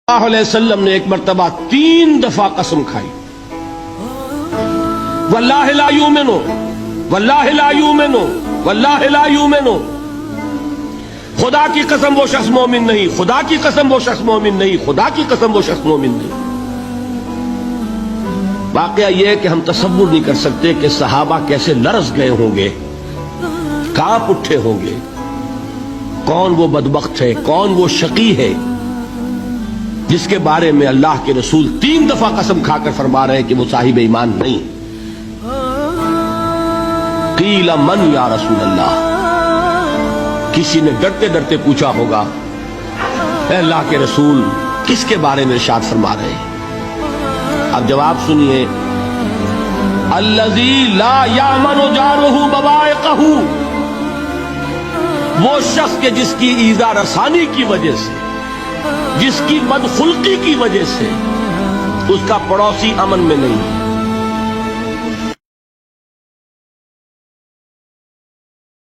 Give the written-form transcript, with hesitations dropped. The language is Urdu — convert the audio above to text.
اللہ علیہ وسلم نے ایک مرتبہ 3 دفعہ قسم کھائی، واللہ لا یؤمنو واللہ لا یؤمنو واللہ لا یؤمنو، خدا کی قسم وہ شخص مومن نہیں، خدا کی قسم وہ شخص مومن نہیں، خدا کی قسم وہ شخص مومن نہیں۔ واقعہ یہ ہے کہ ہم تصور نہیں کر سکتے کہ صحابہ کیسے لرز گئے ہوں گے، کانپ اٹھے ہوں گے، کون وہ بدبخت ہے، کون وہ شقی ہے جس کے بارے میں اللہ کے رسول 3 دفعہ قسم کھا کر فرما رہے ہیں کہ وہ صاحب ایمان نہیں۔ قیل من یا رسول اللہ، کسی نے ڈرتے ڈرتے پوچھا ہوگا اے اللہ کے رسول کس کے بارے میں ارشاد فرما رہے ہیں؟ اب جواب سنیے، الذی لا یامن جارہ بوائقہ، وہ شخص کے جس کی ایذا رسانی کی وجہ سے، جس کی بدخلقی کی وجہ سے اس کا پڑوسی امن میں نہیں۔